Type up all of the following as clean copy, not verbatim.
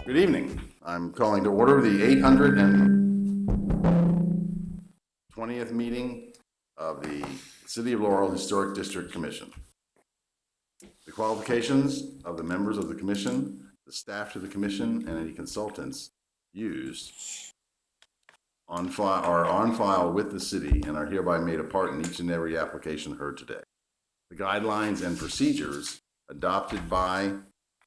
Good evening. I'm calling to order the 820th meeting of the City of Laurel Historic District Commission. The qualifications of the members of the commission, the staff to the commission, and any consultants used are on file with the city and are hereby made a part in each and every application heard today. The guidelines and procedures adopted by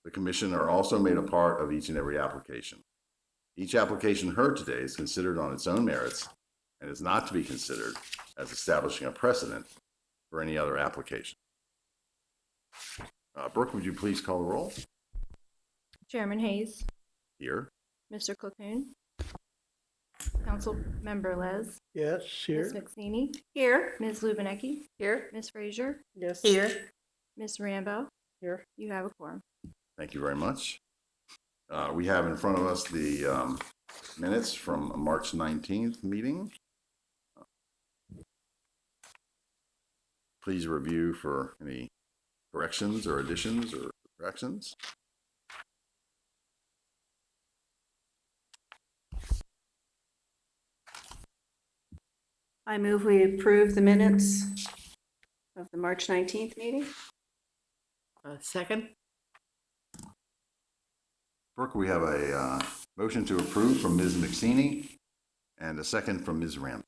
the commission are also made a part of each and every application. Each application heard today is considered on its own merits and is not to be considered as establishing a precedent for any other application. Brooke, would you please call the roll? Chairman Hayes. Here. Mr. Clapoon. Council Member Les. Yes, here. Ms. McSweeney. Here. Ms. Lubinecki. Here. Ms. Frazier. Yes. Here. Ms. Rambo. Here. You have a quorum. Thank you very much. We have in front of us the minutes from March 19th meeting. Please review for any corrections or additions or corrections. I move we approve the minutes of the March 19th meeting. Second? Brooke, we have a motion to approve from Ms. McSweeney and a second from Ms. Rambo.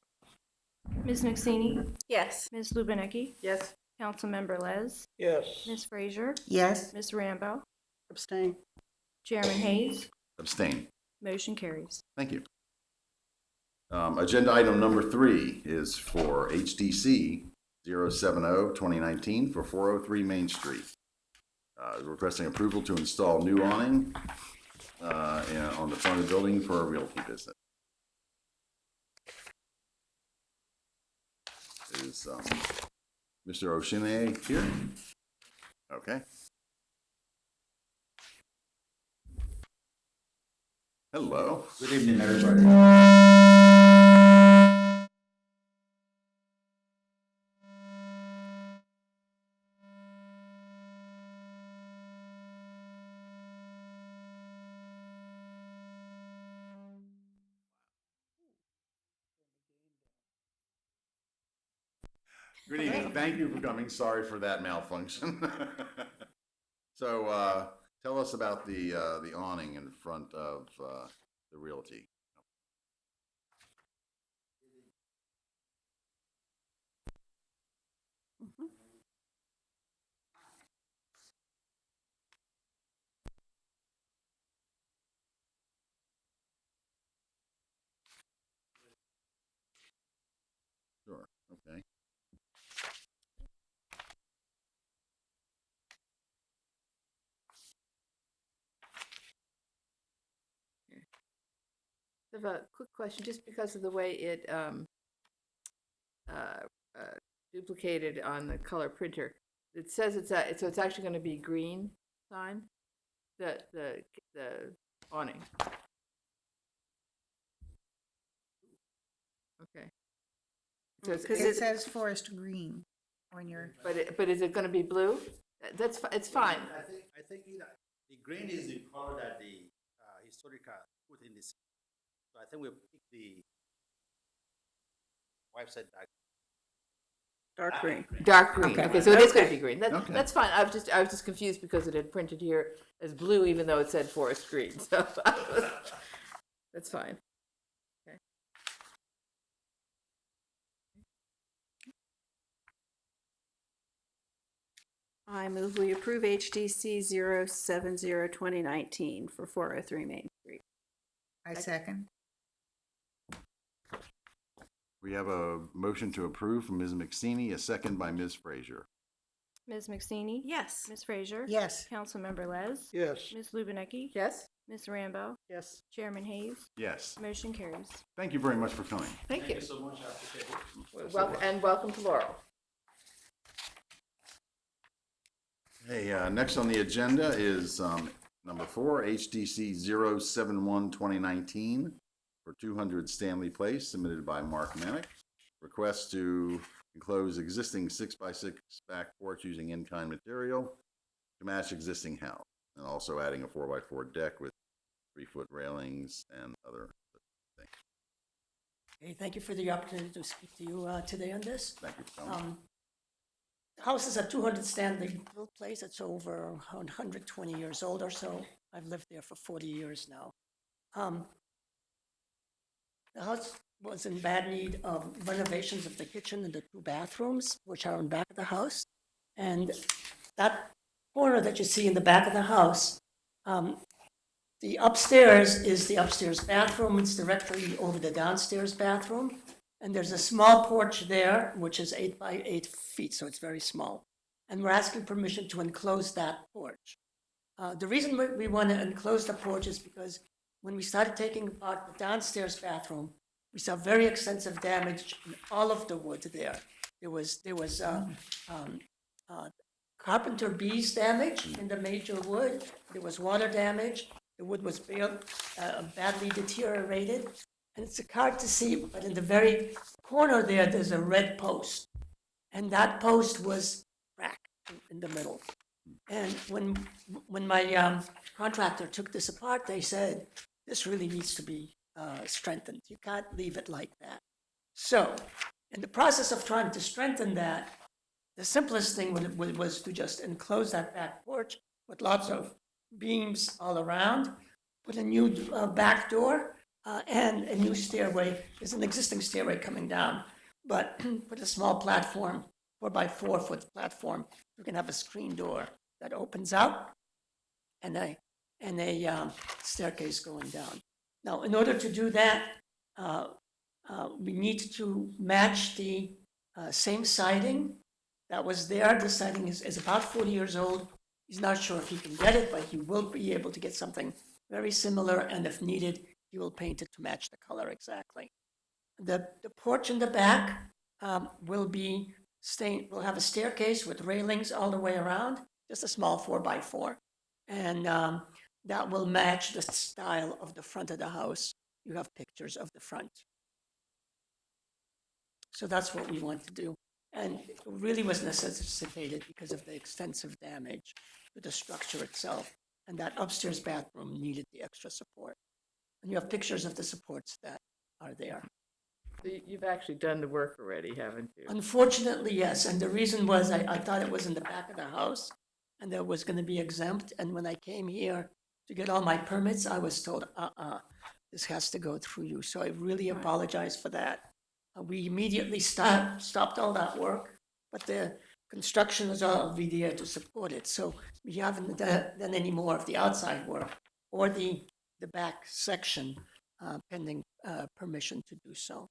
Ms. McSweeney. Yes. Ms. Lubinecki. Yes. Council Member Les. Yes. Ms. Frazier. Yes. Ms. Rambo. Abstain. Chairman Hayes. Abstain. Motion carries. Thank you. Agenda item number 3 is for HDC 070-2019 for 403 Main Street. Requesting approval to install new awning on the front of the building for a realty business. Is Mr. Oshinnaiye here? Okay. Hello. Good evening, everybody. Good evening. Thank you for coming. Sorry for that malfunction. So, tell us about the awning in front of the realty. Sure. Okay. I have a quick question, just because of the way it duplicated on the color printer. It says so it's actually going to be green sign, the awning. Okay. So Because it says forest green when you're. but is it going to be blue? It's fine. I think the green is the color that the historical put in this. So I think we'll pick the website back. Dark green. Dark green. Okay. Okay, so it is going to be green. Okay. That's fine. I was just confused because it had printed here as blue, even though it said forest green. So that's fine. Okay. I move we approve HDC 070-2019 for 403 Main Street. I second. We have a motion to approve from Ms. McSweeney, a second by Ms. Frazier. Ms. McSweeney. Yes. Ms. Frazier. Yes. Council Member Les. Yes. Ms. Lubinecki. Yes. Ms. Rambo. Yes. Chairman Hayes. Yes. Motion carries. Thank you very much for coming. Thank you. Thank you so much. I appreciate it. Welcome to Laurel. Hey, next on the agenda is number 4, HDC 071-2019 for 200 Stanley Place, submitted by Mark Manak. Request to enclose existing 6x6 back porch using in-kind material to match existing house, and also adding a 4x4 deck with 3-foot railings and other things. Okay, thank you for the opportunity to speak to you today on this. Thank you for coming. The house is at 200 Stanley Place. It's over 120 years old or so. I've lived there for 40 years now. The house was in bad need of renovations of the kitchen and the 2 bathrooms, which are in back of the house. And that corner that you see in the back of the house, the upstairs is the upstairs bathroom. It's directly over the downstairs bathroom. And there's a small porch there, which is 8 by 8 feet, so it's very small. And we're asking permission to enclose that porch. The reason we want to enclose the porch is because when we started taking apart the downstairs bathroom, we saw very extensive damage in all of the wood there. There was carpenter bees damage in the major wood. There was water damage. The wood was badly deteriorated. And it's hard to see, but in the very corner there's a red post. And that post was cracked in the middle. And when my contractor took this apart, they said, this really needs to be strengthened. You can't leave it like that. So in the process of trying to strengthen that, the simplest thing was to just enclose that back porch with lots of beams all around, put a new back door, and a new stairway. There's an existing stairway coming down, but put a small platform, 4 by 4 foot platform. You can have a screen door that opens out and a staircase going down. Now, in order to do that, we need to match the same siding that was there. The siding is about 40 years old. He's not sure if he can get it, but he will be able to get something very similar, and if needed, he will paint it to match the color exactly. The porch in the back will have a staircase with railings all the way around, just a small 4 by 4. And that will match the style of the front of the house. You have pictures of the front. So that's what we want to do. And it really was necessitated because of the extensive damage to the structure itself. And that upstairs bathroom needed the extra support. And you have pictures of the supports that are there. So you've actually done the work already, haven't you? Unfortunately, yes. And the reason was I thought it was in the back of the house and that was going to be exempt. And when I came here to get all my permits, I was told, this has to go through you. So I really apologize for that. We immediately stopped all that work, but the construction is already there to support it. So we haven't done any more of the outside work or the back section pending permission to do so.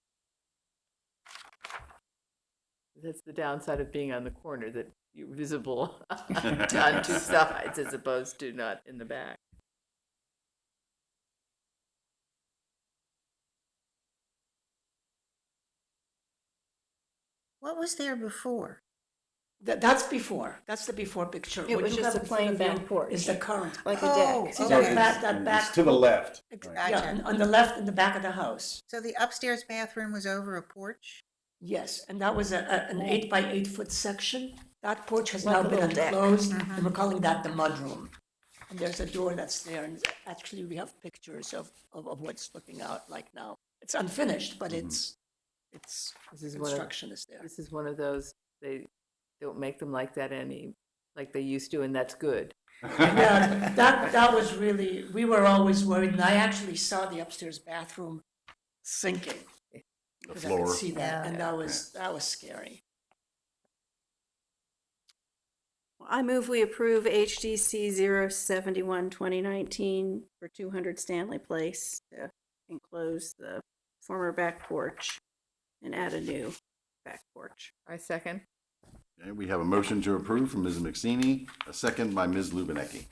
That's the downside of being on the corner, that you're visible on 2 sides as opposed to not in the back. What was there before? That's before. That's the before picture. It What was you just have a in front plain of you back porch. is the current. Like a Oh, deck. See okay. that back? It's to the left. Yeah, Gotcha. on the left in the back of the house. So the upstairs bathroom was over a porch? Yes, and that was an 8 by 8 foot section. That porch has Like now a been little deck. enclosed, and we're calling that the mudroom. And there's a door that's there, and actually we have pictures of what's looking out like now. It's unfinished, but it's This is construction is there. This is one of those, they don't make them like that like they used to, and that's good. Yeah, that was really, we were always worried, and I actually saw the upstairs bathroom sinking. The Because I could floor. see that, Yeah. and that was scary. I move we approve HDC 071 2019 for 200 Stanley Place to enclose the former back porch and add a new back porch. I second. Okay, we have a motion to approve from Ms. McStaney, a second by Ms. Lubinecki.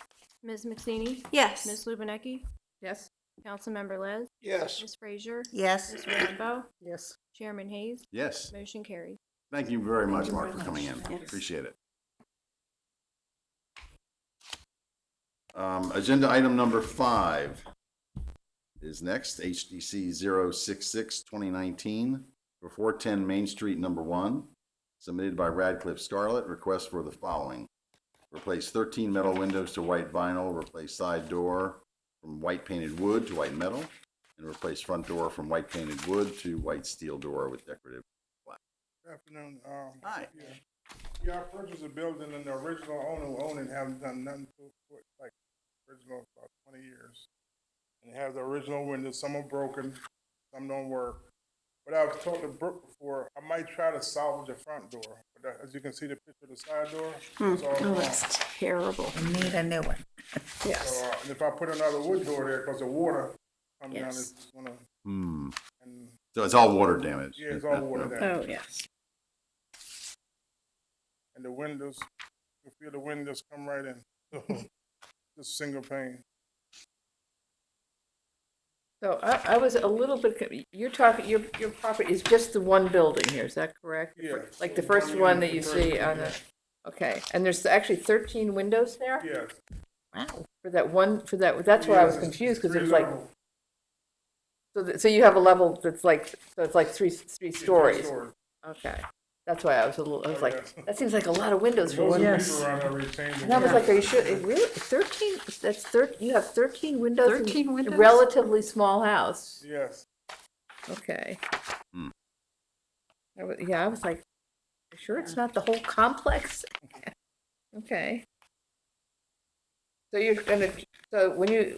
Ms. McStaney? Yes. Ms. Lubinecki? Yes? Councilmember Les? Yes. Ms. Frazier? Yes. Ms. Rambo? Yes. Chairman Hayes? Yes, Motion carries. thank you very much, you Mark, very for coming in. much. Yes. Appreciate it. Agenda item number 5 is next, HDC 066 2019 for 410 Main Street, number 1, submitted by Radcliffe Scarlett. Request for the following: replace 13 metal windows to white vinyl, replace side door, from white painted wood to white metal, and replace front door from white painted wood to white steel door with decorative black. Good afternoon. Hi. Yeah, I purchased a building and the original owner who owned it haven't done nothing to it, like, original about 20 years. And it has the original windows, some are broken, some don't work. But I've talked to Brooke before, I might try to salvage the front door. But as you can see the picture of the side door, it's all Oh, gone. that's terrible. We need a new one. Yes. So, and if I put another wood door there, because the water comes down, Yes. it's gonna, Hmm. and, So it's all water damage? yeah, it's all water down. Oh, yes. And the windows, you feel the windows come right in. Just single pane. So I was a little bit, you're talking, your property is just the one building here, is that correct? Yeah. Like the first one that you see on the, Yeah. okay, and there's actually 13 windows there? Yes. Wow. For that one, for that, that's where I was Yes, confused, because it three was like, levels. so you have a level that's like, so it's like three Yeah, stories? stories. Okay, that's why I was Oh, like, yes. that seems like a lot of windows for Most one. of the Yes. people around there retain the And I was windows. like, are you sure, it really, 13, that's 13, you have 13 windows? in 13 windows? A relatively small house, Yes. okay. Hmm. Yeah, I was like, you sure it's not the whole complex? Okay. So you're gonna, so when you,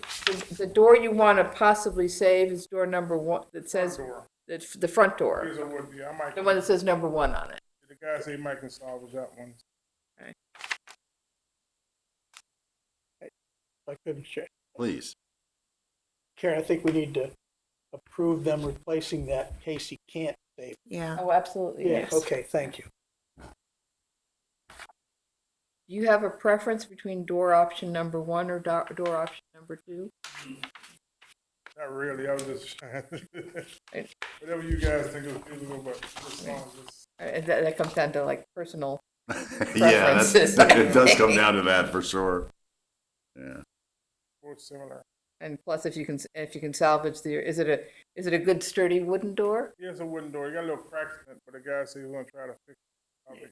the door you want to possibly save is door number 1, that says, Door. the front door, Here's a wood, yeah, I might, the one that says number 1 on it. the guy say he might can salvage that one. I couldn't share. Please. Karen, I think we need to approve them replacing that in case he can't save. Yeah. Oh, absolutely, Yeah, yes. okay, thank you. Do you have a preference between door option number 1 or door option number 2? Not really, I was just, whatever you guys think is feasible, but this one is just, That comes down to like personal. Yeah, Preferences. it does come down to that for sure. Yeah. both similar. And plus, if you can salvage is it a good sturdy wooden door? Yeah, it's a wooden door, you got a little cracks in it, but the guy said he's gonna try to fix it.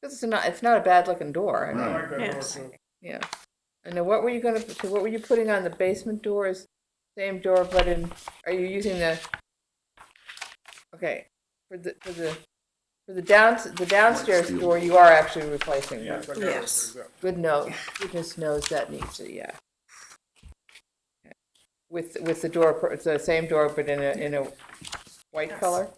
Because it's not a bad looking door. I I mean, like that door Yes. too. yeah. And then what were you putting on the basement doors? Same door, but are you using okay, for the downstairs steel. door, you are actually replacing one. Yes, I got it. Yes. Exactly. Goodness knows that needs it, yeah. Okay. With the door, it's the same door, but in a white color?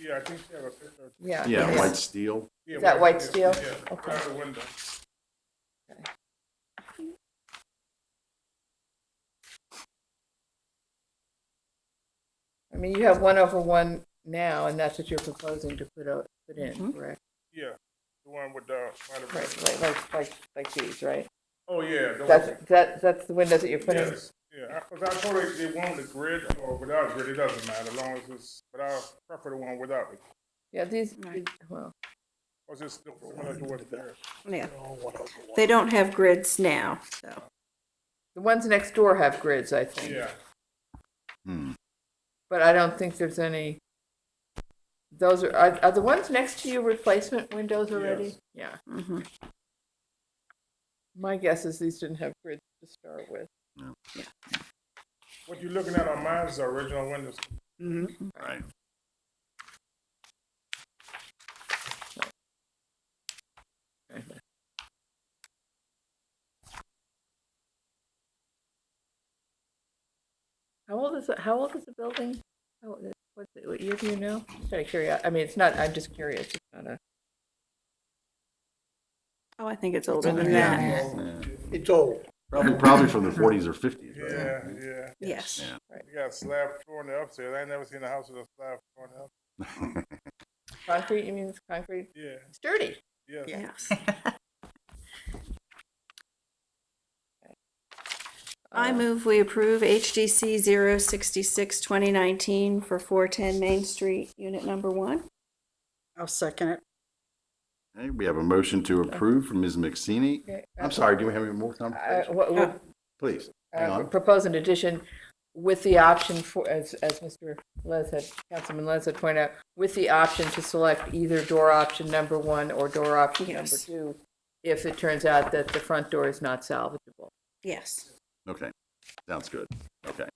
Yeah, I think she have a picture. Yeah. Yeah, it is. white steel. Yeah, Is that white steel? Yeah, Okay. out the window. I mean, you have 1/1 now, and that's what you're proposing to put in, Mhm. correct? Yeah, the one with the. Right, like these, right? Oh, yeah. the- That's the windows that you're putting. Yes, yeah, because I told her they want the grid or without grid, it doesn't matter, as long as it's, but I prefer the one without it. Yeah, these. Right. Or is it still similar to what's there? Yeah. Oh, whatever. They don't have grids now, so. The ones next door have grids, I think. Yeah, Hmm. But I don't think there's any. Those are the ones next to you replacement windows already? Yes. Yeah. Mhm. My guess is these didn't have grids to start with. what you're looking at on mine is the original windows. Mm-hmm. Right. How old is the building? What year do you know? Just out of curiosity. I mean, it's not. I'm just curious. It's not a. Oh, I think it's older than Yeah. that. Yeah. It's old. Probably from the 40s or 50s, right? Yeah. Yes. Yeah. You got a slab floor in the upstairs. I ain't never seen a house with a slab floor in the upstairs. Concrete? You mean it's concrete? Yeah, Sturdy. yeah. Yes. I move we approve HDC 066 2019 for 410 Main Street, unit number 1. I'll second it. Okay, we have a motion to approve from Ms. McSeany. Okay. I'm sorry, do we have any more conversation? Please, hang on. Propose an addition with the option for, as Mr. Les had, Councilman Les had pointed out, with the option to select either door option number 1 or door option Yes. number 2 if it turns out that the front door is not salvageable. Yes. Okay, sounds good. Okay.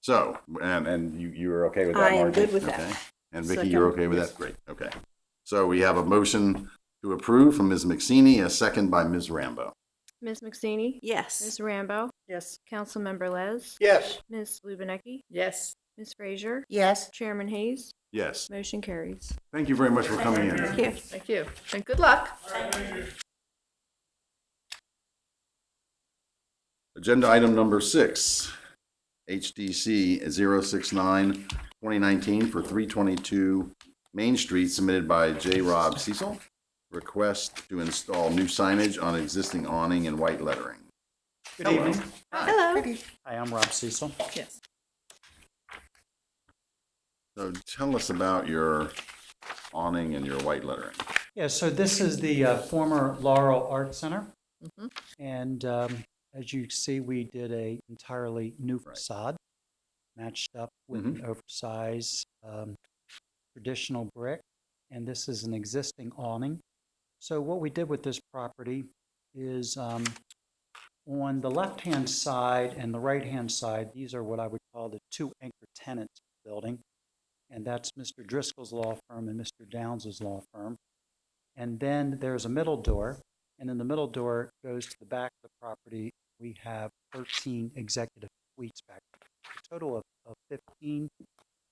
So, and you're okay with that, I am Margie? good with that. Okay. And Vicky, Second. you're okay with that? Great, okay. So we have a motion to approve from Ms. McSeany, a second by Ms. Rambo. Ms. McSeany? Yes. Ms. Rambo? Yes. Councilmember Les? Yes. Ms. Lubinecki? Yes. Ms. Frazier? Yes. Chairman Hayes? Yes. Motion carries. Thank you very much for coming in. Thank you. Thank you. And good luck. Agenda item number 6, HDC 069-2019 for 322 Main Street, submitted by J. Rob Cecil. Request to install new signage on existing awning and white lettering. Good evening. Hello. Hi, I'm Rob Cecil. Yes. So tell us about your awning and your white lettering. Yeah, so this is the former Laurel Art Center. Mhm. And as you see, we did a entirely new facade, matched up with an oversized traditional brick. And this is an existing awning. So what we did with this property is on the left-hand side and the right-hand side, these are what I would call the two anchor tenants of the building. And that's Mr. Driscoll's law firm and Mr. Downs's law firm. And then there's a middle door, and in the middle door goes to the back of the property. We have 13 executive suites back there. A total of 15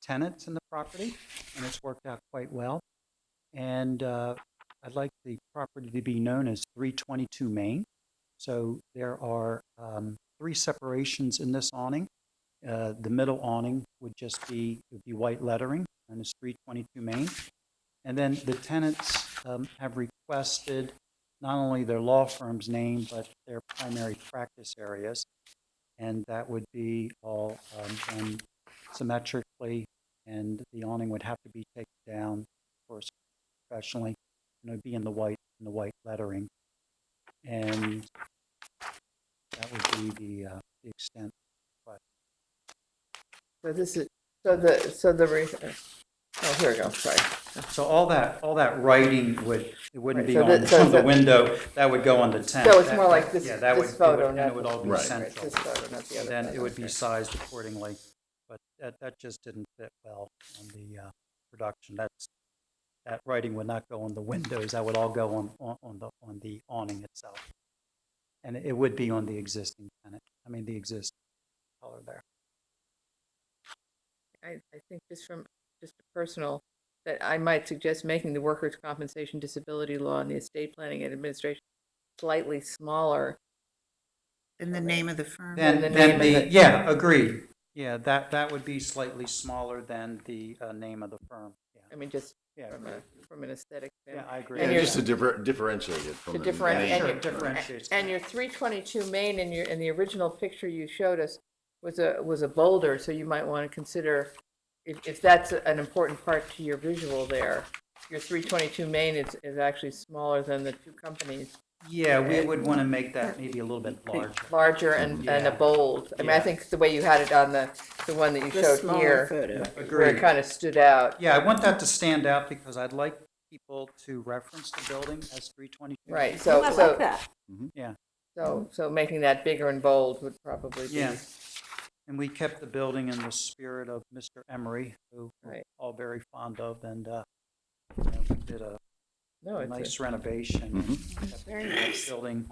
tenants in the property, and it's worked out quite well. And I'd like the property to be known as 322 Main. So there are 3 separations in this awning. The middle awning would just be white lettering, and it's 322 Main. And then the tenants have requested not only their law firm's name, but their primary practice areas. And that would be all done symmetrically, and the awning would have to be taken down, of course, professionally, and it would be in the white lettering. And that would be the extent. So this is, oh, here we go, sorry. So all that writing wouldn't Right, be so on that- so the the- window, that would go on the tent. So it's more like this, Yeah, that this would- photo, and not it would all be Right. central. This photo, not the other. And then photo, it would be okay. sized accordingly, but that just didn't fit well on the production. That writing would not go on the windows, that would all go on the awning itself. And it would be on the existing tenant, the existing color there. I think just a personal, that I might suggest making the workers' compensation disability law and the estate planning and administration slightly smaller. And the name of the firm. Then the name of the- Yeah, agreed. Yeah, that would be slightly smaller than the name of the firm. Yeah, I mean, just yeah, from an aesthetic yeah, standpoint. I agree. And Yeah, you're- just to differentiate it from To the differentiate- name. and Sure, differentiates. And your 322 Main in the original picture you showed us was a boulder, so you might want to consider, if that's an important part to your visual there, your 322 Main is actually smaller than the two companies. Yeah, we would want to make that maybe a little bit larger. Larger and a Yeah. bold. I mean, I Yeah. think the way you had it on the one that you The showed smaller here, photo. where it Agreed. kind of stood out. Yeah, I want that to stand out because I'd like people to reference the building as 322. Right, Oh, I so, like that. Yeah, so making that bigger and bold would probably be. yeah. And we kept the building in the spirit of Mr. Emery, who we're Right. all very fond of, and we did a No, it's nice renovation. Mhm. Kept Very the nice. Building,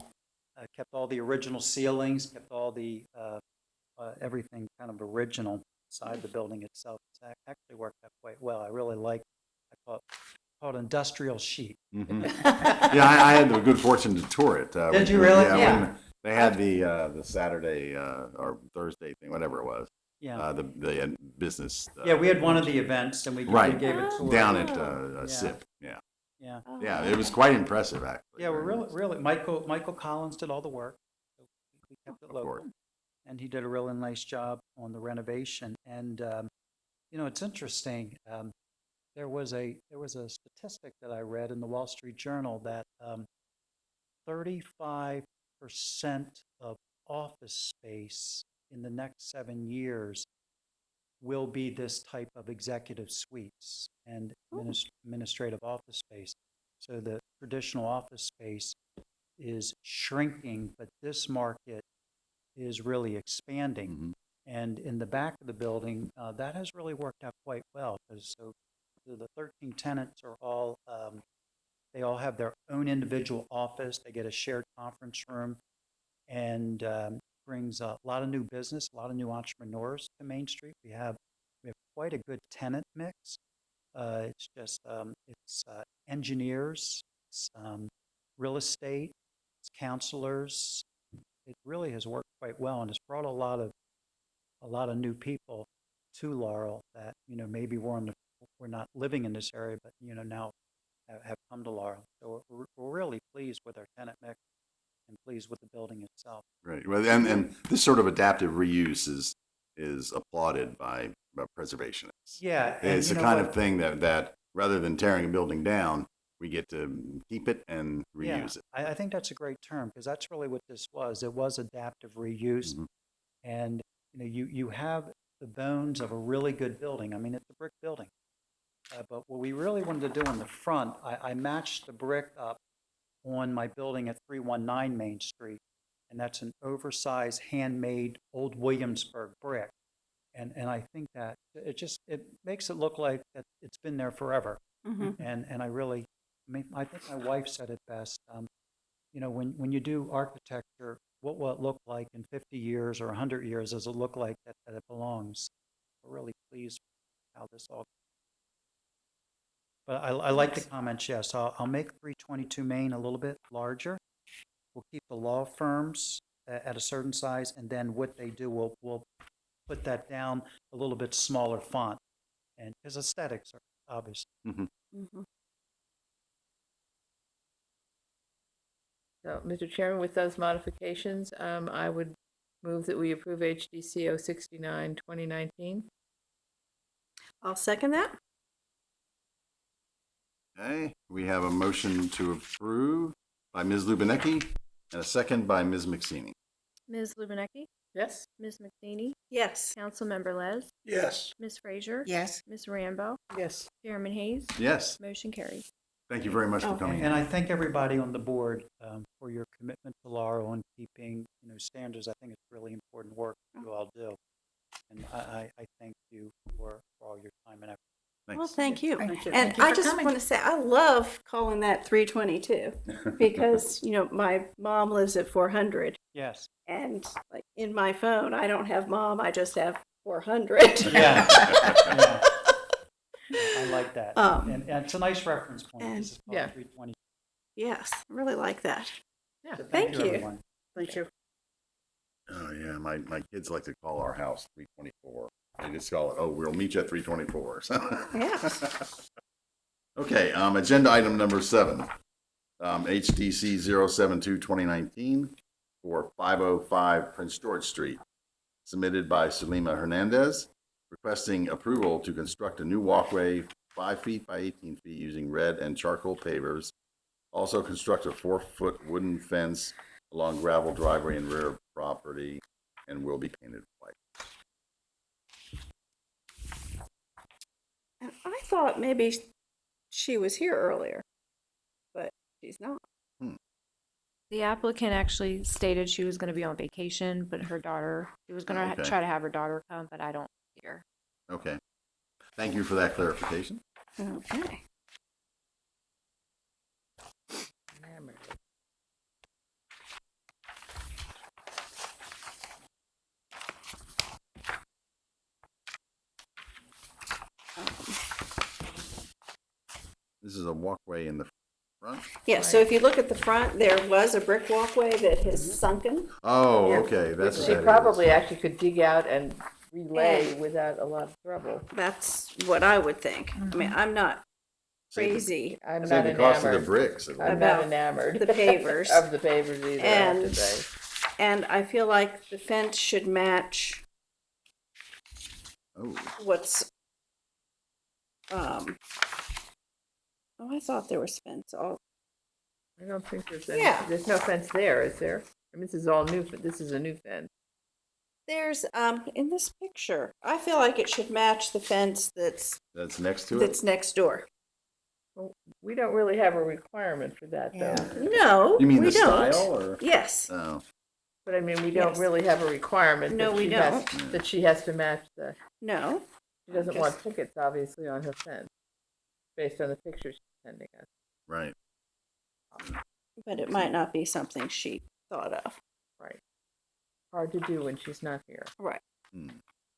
kept all the original ceilings, kept all the, everything kind of original inside the building itself. It's actually worked out quite well. I really like, I call it industrial chic. Mhm. Yeah, I had the good fortune to tour it. Did you really? Yeah. When they had the Saturday or Thursday thing, whatever it was, Yeah. the business. Yeah, we had one of the events and we Right. gave a tour. Down at Yeah. SIP, yeah. Yeah. Yeah, it was quite impressive, actually. Yeah, we're Very really, Michael Collins did all the work. So we kept it Of course. local. And he did a really nice job on the renovation. And, it's interesting. There was a statistic that I read in the Wall Street Journal that 35% of office space in the next 7 years will be this type of executive suites and administrative office space. So the traditional office space is shrinking, but this market is really expanding. And in the back of the building, that has really worked out quite well, because so the 13 tenants are all, they all have their own individual office. They get a shared conference room, and brings a lot of new business, a lot of new entrepreneurs to Main Street. We have quite a good tenant mix. It's just it's engineers, it's real estate, it's counselors. It really has worked quite well, and it's brought a lot of new people to Laurel that maybe we're not living in this area, but now have come to Laurel. So we're really pleased with our tenant mix and pleased with the building itself. Right. Well, and this sort of adaptive reuse is applauded by preservationists. Yeah, It's the kind of thing that rather than tearing a building down, we get to keep it and reuse it. I think that's a great term, because that's really what this was. It was adaptive reuse, and you have the bones of a really good building. I mean, it's a brick building, but what we really wanted to do in the front, I matched the brick up on my building at 319 Main Street, and that's an oversized handmade old Williamsburg brick. And I think that it makes it look like that it's been there forever. And I think my wife said it best. When you do architecture, what will it look like in 50 years or 100 years? Does it look like that it belongs? We're really pleased with how this all. But I like the comments, yes. I'll make 322 Main a little bit larger. We'll keep the law firms at a certain size, and then what they do, we'll put that down a little bit smaller font, and because aesthetics are obvious. So, Mr. Chairman, with those modifications, I would move that we approve HDC 069, 2019. I'll second that. Okay, we have a motion to approve by Ms. Lubinecki and a second by Ms. McSeany. Ms. Lubinecki, Yes? Ms. McSeany, Yes. Councilmember Les, Yes. Ms. Frazier, Yes. Ms. Rambo, Yes. Chairman Hayes, Yes, motion carries. thank you very much for coming in. And I thank everybody on the board for your commitment to Laurel and keeping standards. I think it's really important work you all do, and I thank you for all your time and effort. Thanks. Well, thank you. Thank you. And Thank you I for just coming. want to say, I love calling that 322 because, my mom lives at 400, Yes. and like in my phone, I don't have mom, I just have 400. Yeah. Yeah. I like that. And it's a nice reference point. and- This is called Yeah. 320. Yes, I really like that. Yeah. So Thank you. everyone. Thank you. Oh, yeah, my kids like to call our house 324. They just call it, we'll meet you at 324. So. Yes. Okay, agenda item number 7, HDC 072 2019 for 505 Prince George Street, submitted by Sulima Hernandez, requesting approval to construct a new walkway 5 feet by 18 feet using red and charcoal pavers. Also construct a 4-foot wooden fence along gravel driveway and rear of property, and will be painted white. And I thought maybe she was here earlier, but she's not. The applicant actually stated she was going to be on vacation, but she was going to Okay. try to have her daughter come, but I don't see her. Okay. Thank you for that clarification. Okay. This is a walkway in the front? Yeah, so if you look at the front, there was a brick walkway that has sunken. Oh, Yeah. okay, that's what She that is. probably actually could dig out and relay Yeah. without a lot of trouble. That's what I would think. I mean, I'm not Save the- crazy I'm Save not the cost of the enamored. bricks. I'm not about enamored. the pavers. Of the pavers either, I have to And- say. And I feel like the fence should match Oh, what's, I thought there was fence all, I don't think there's any, Yeah. there's no fence there, is there? I mean, this is all new, this is a new fence. there's, in this picture, I feel like it should match the fence that's that's next to it? next door. Well, we don't really have a requirement for that, though. No, You mean we the don't. style, or? Yes. Oh, But I mean, we don't Yes. really have a requirement No, that we she has, don't. that she has to match the, No, she doesn't Just- want pickets, obviously, on her fence, based on the pictures she's sending us. Right. but it might not be something she thought of. Right. Hard to do when she's not here. Right. Hmm.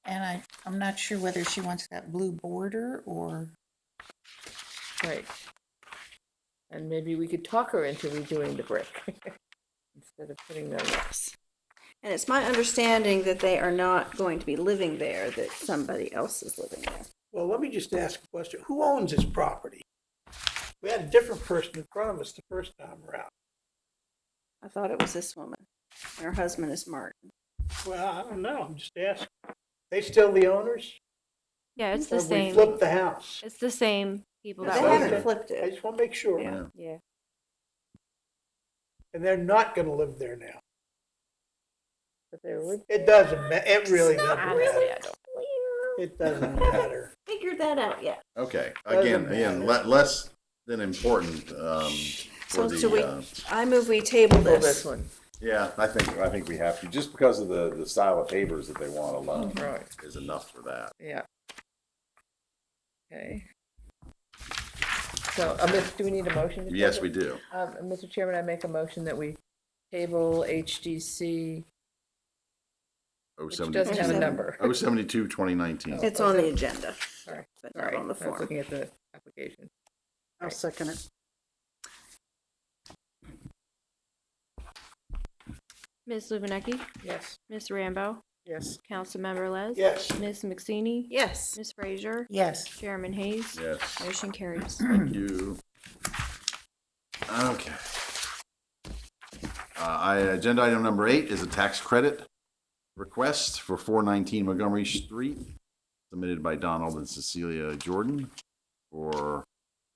And I'm not sure whether she wants that blue border or, Right. And maybe we could talk her into redoing the brick instead of putting them. And it's my understanding that they are not going to be living there, that somebody else is living there. Well, let me just ask a question. Who owns this property? We had a different person in front of us the first time around. I thought it was this woman. And her husband is Martin. Well, I don't know. I'm just asking. They still the owners? Yeah, it's the Or we same. flipped the house? It's the same people They that So- were haven't here. flipped I it. just want to make sure. Yeah. Yeah. And they're not going to live there now. But they would. It doesn't matter. It really doesn't Honestly, matter. I don't. It doesn't matter. Figured that out yet. Okay, Doesn't again, matter. less than important, So for should we, the, I move we table Well, this this. one. yeah, I think we have to, just because of the style of pavers that they want alone Right. is enough for that. Yeah. Okay. So, do we need a motion? to Yes, table? we do. Mr. Chairman, I make a motion that we table HDC, which doesn't have a 072. number. 072, 2019. It's on the agenda, Sorry, but not sorry. on the I was form. looking at the application. I'll second it. Ms. Lubinecki, Yes. Ms. Rambo, Yes. Councilmember Les. Yes. Ms. McSeany, Yes. Ms. Frazier, yes. Chairman Hayes. Yes, Motion carries. thank you. Okay. Agenda item number 8 is a tax credit request for 419 Montgomery Street, submitted by Donald and Cecilia Jordan for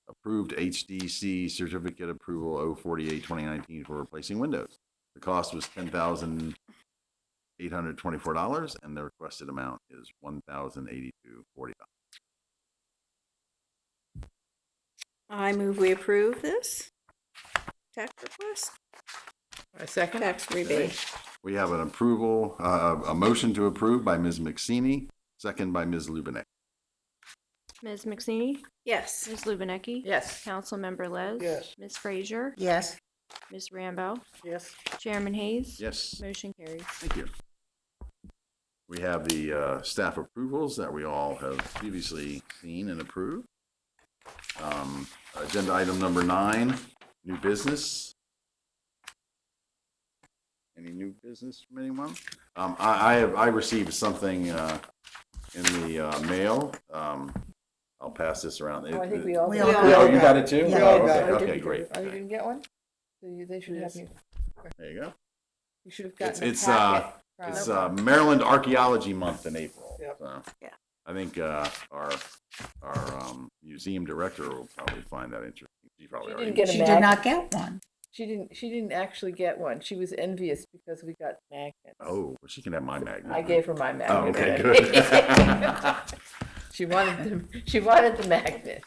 approved HDC certificate approval 048 2019 for replacing windows. The cost was $10,824, and the requested amount is $1,082.40. I move we approve this tax request, A second? tax rebate. We have an approval, a motion to approve by Ms. McSeany, second by Ms. Lubinek. Ms. McSeany, Yes. Ms. Lubinecki. Yes. Councilmember Les. Yes. Ms. Frazier, Yes. Ms. Rambo, Yes. Chairman Hayes. Yes. Motion carries. Thank you. We have the staff approvals that we all have previously seen and approved. Agenda item number 9, new business. Any new business from anyone? I received something in the mail. I'll pass this around. Oh, I think we all We did. all Oh, you got it too? Yeah. Oh, We all got okay, it. okay, great. Oh, you didn't get one? So they should have you. There you go. You should have gotten a It's packet. it's from- Maryland Archaeology Month in April. Yep. So Yeah. I think our museum director will probably find that interesting. She probably She already. didn't get a She magnet. did not get one. She didn't actually get one. She was envious because we got magnets. Oh, well, she can have my magnet. I gave her my magnet. Oh, okay, already. good. She wanted the magnet.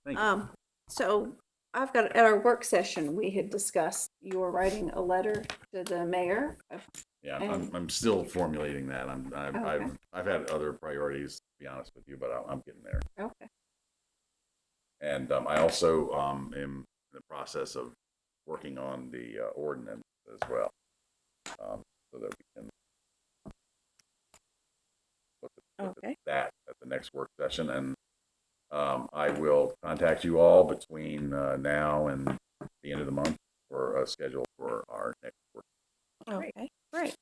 Thank you. So I've got, at our work session, we had discussed you were writing a letter to the mayor. Yeah, and- I'm still formulating that. Okay. I've had other priorities, to be honest with you, but I'm getting there. Okay. And I also am in the process of working on the ordinance as well, so that we can look at Okay. that at the next work session. And I will contact you all between now and the end of the month for a schedule for our next work. Okay, great.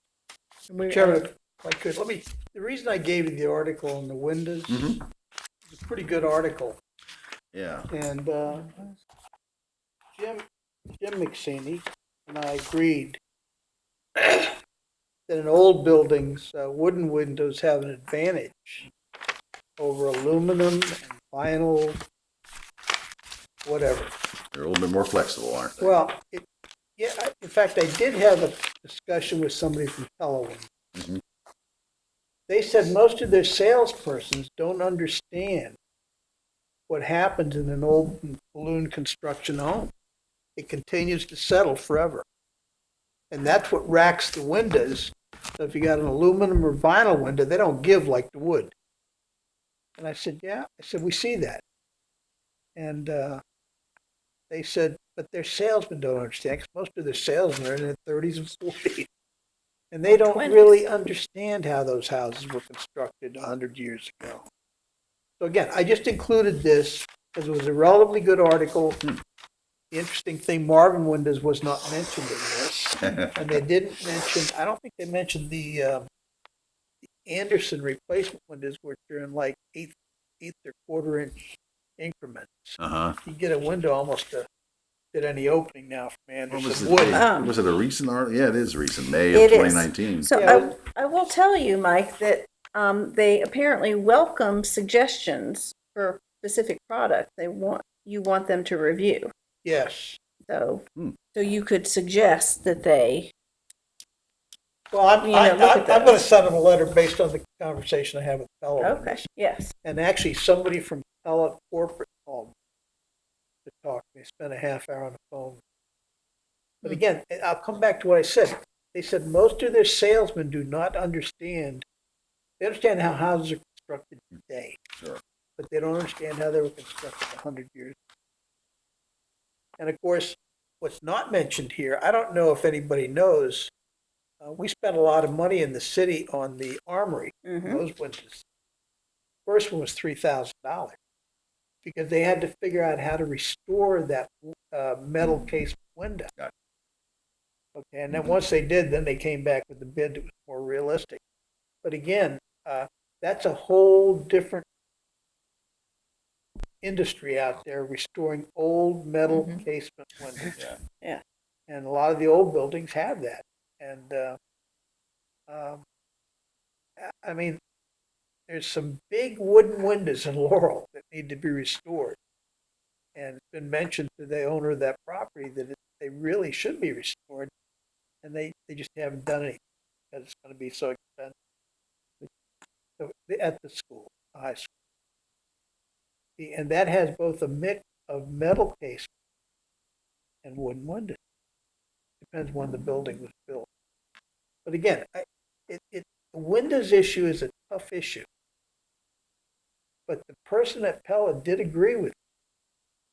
Chairman, if I could, the reason I gave you the article on the windows, it's a pretty good article. Yeah. And Jim McSeany and I agreed that in old buildings, wooden windows have an advantage over aluminum and vinyl, whatever. They're a little bit more flexible, aren't they? Well, in fact, I did have a discussion with somebody from Pelican. Mhm. They said most of their salespersons don't understand what happens in an old balloon construction home. It continues to settle forever. And that's what racks the windows. So if you got an aluminum or vinyl window, they don't give like the wood. And I said, yeah. I said, we see that. And they said, but their salesmen don't understand, because most of their salesmen are in their 30s and 40s. And they don't 20s. really understand how those houses were constructed 100 years ago. So again, I just included this because it was a relatively good article. The interesting thing, Marvin Windows was not mentioned in this. And they didn't mention, I don't think they mentioned the Anderson replacement windows, which are in like eighth or quarter-inch increments. You get a window almost to fit any opening now from What Anderson was wood. it? Was it a recent article? Yeah, it is recent, May It of is. 2019. So Yeah. I will tell you, Mike, that they apparently welcome suggestions for specific products you want them to review. Yes. So you could suggest that they. Well, I'm look at going to those. send them a letter based on the conversation I had with Pella. on Okay. this. Yes. And actually, somebody from Pella corporate called me to talk to me. Spent a half hour on the phone. But again, I'll come back to what I said. They said most of their salesmen do not understand. They understand how houses are constructed today. Sure. But they don't understand how they were constructed 100 years ago. And of course, what's not mentioned here, I don't know if anybody knows, we spent a lot of money in the city on the armory, those windows. First one was $3,000 because they had to figure out how to restore that metal casement window. Got it. Okay, and then once they did, then they came back with the bid that was more realistic. But again, that's a whole different industry out there restoring old metal casement windows. Yeah. And a lot of the old buildings have that. And I mean, there's some big wooden windows in Laurel that need to be restored. And it's been mentioned to the owner of that property that they really should be restored. And they just haven't done anything because it's going to be so expensive. So, at the school, the high school. And that has both a mix of metal casement and wooden windows. Depends when the building was built. But again, the windows issue is a tough issue. But the person at Pella did agree with me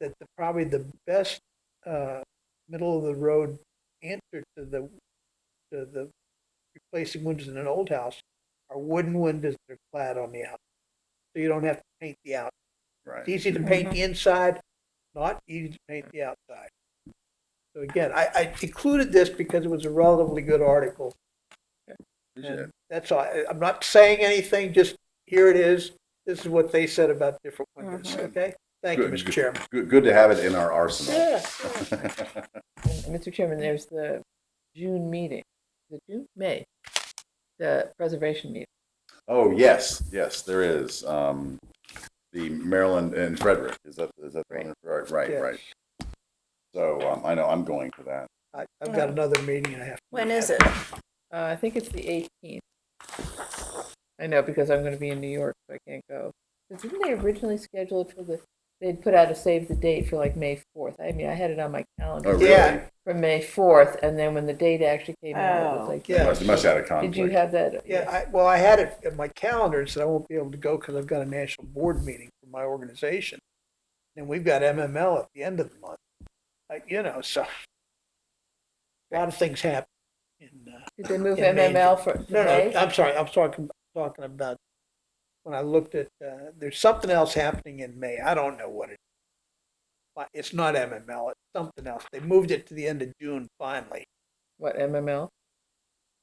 that probably the best middle of the road answer to the replacing windows in an old house are wooden windows that are clad on the outside. So you don't have to paint the outside. Right. It's easy to paint the inside, not easy to paint the outside. So again, I included this because it was a relatively good article. And that's all. I'm not saying anything, just here it is. This is what they said about different windows, okay? Thank you, Mr. Chairman. Good to have it in our arsenal. Yeah. Mr. Chairman, there's the June meeting, May, the preservation meeting. Oh, yes, there is. The Maryland and Frederick, is that Right. Right. Yes. So I know I'm going to that. I've got another meeting I have to. When is it? I think it's the 18th. I know because I'm going to be in New York, so I can't go. But didn't they originally schedule it for they'd put out a save the date for like May 4th. I mean, I had it on my calendar. Oh, really? Yeah. For May 4th, and then when the date actually came out, it was like, Yeah. You must have had a conflict. did you have that? Yeah, I had it in my calendar and said I won't be able to go because I've got a national board meeting for my organization. And we've got MML at the end of the month. So a lot of things happen. Did they move in May. MML for No, May? I'm sorry. I'm talking about when I looked at, there's something else happening in May. I don't know what it is. It's not MML. It's something else. They moved it to the end of June finally. What, MML?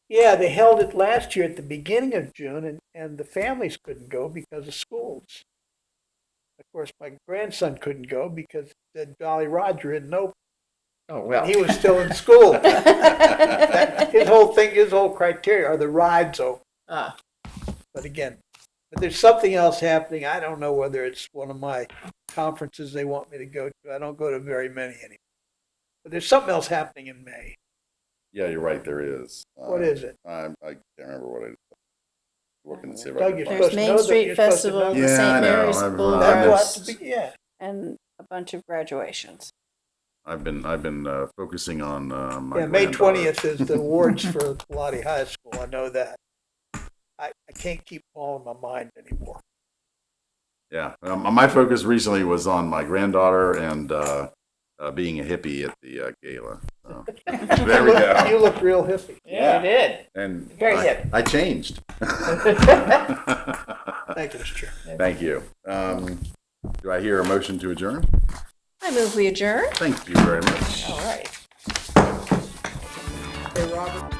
Yeah, they held it last year at the beginning of June, and the families couldn't go because of schools. Of course, my grandson couldn't go because the Jolly Roger hadn't opened. Oh, well. He was still in school. His whole criteria are the rides open. But again, there's something else happening. I don't know whether it's one of my conferences they want me to go to. I don't go to very many anymore. But there's something else happening in May. Yeah, you're right. There is. What is it? I can't remember what it is. Looking to see if Doug, I can you're find supposed it. to know Main that. Street You're supposed to know Festival, that. the Yeah, I St. know. Mary's I've- Boulevard, That ought to be, yeah. and a bunch of graduations. I've been focusing on my Yeah, May granddaughter. 20th is the awards for Lottie High School. I know that. I can't keep them all in my mind anymore. Yeah, my focus recently was on my granddaughter and being a hippie at the gala. So, there we go. You look real hippie. Yeah, you did. And Very hip. I changed. Thank you, Mr. Chair. Thank you. Do I hear a motion to adjourn? I move we adjourn. Thank you very much. All right. Hey, Robert.